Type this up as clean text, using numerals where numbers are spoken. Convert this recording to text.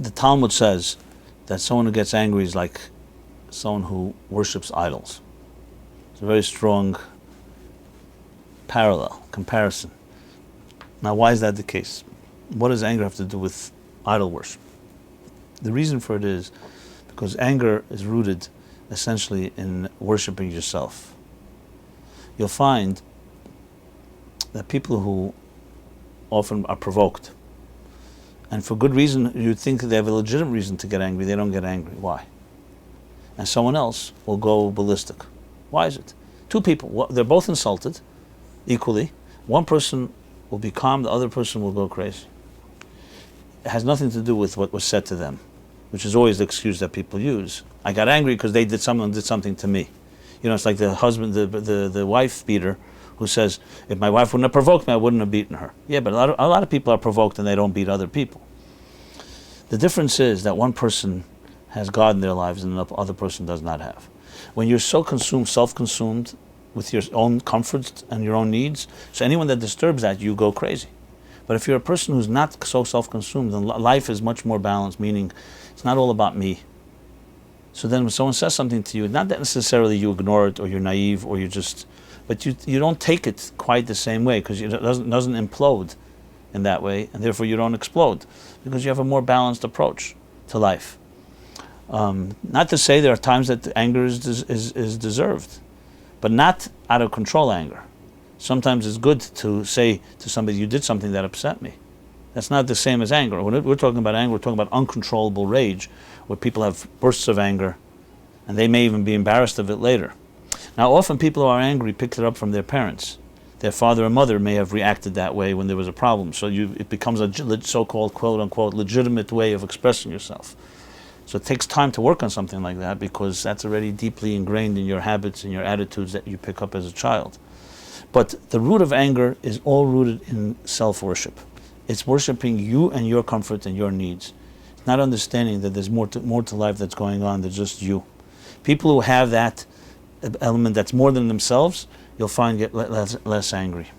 The Talmud says that someone who gets angry is like someone who worships idols. It's a very strong comparison. Now, why is that the case? What does anger have to do with idol worship? The reason for it is because anger is rooted essentially in worshiping yourself. You'll find that people who often are provoked, and for good reason, you think they have a legitimate reason to get angry, they don't get angry. Why? And someone else will go ballistic. Why is it? Two people, they're both insulted equally. One person will be calm, the other person will go crazy. It has nothing to do with what was said to them, which is always the excuse that people use. I got angry because someone did something to me. You know, it's like the husband, the wife beater, who says, if my wife wouldn't have provoked me, I wouldn't have beaten her. Yeah, but a lot of people are provoked and they don't beat other people. The difference is that one person has God in their lives and the other person does not have. When you're so consumed, self-consumed with your own comforts and your own needs, so anyone that disturbs that, you go crazy. But if you're a person who's not so self-consumed, then life is much more balanced, meaning it's not all about me. So then when someone says something to you, not that necessarily you ignore it or you're naive or but you don't take it quite the same way because it doesn't implode in that way, and therefore you don't explode because you have a more balanced approach to life. Not to say there are times that anger is deserved, but not out of control anger. Sometimes it's good to say to somebody, you did something that upset me. That's not the same as anger. When we're talking about anger, we're talking about uncontrollable rage, where people have bursts of anger, and they may even be embarrassed of it later. Now, often people who are angry pick it up from their parents. Their father or mother may have reacted that way when there was a problem. So it becomes a so-called, quote-unquote, legitimate way of expressing yourself. So it takes time to work on something like that because that's already deeply ingrained in your habits and your attitudes that you pick up as a child. But the root of anger is all rooted in self-worship. It's worshiping you and your comfort and your needs. It's not understanding that there's more to life that's going on than just you. People who have that element that's more than themselves, you'll find get less angry.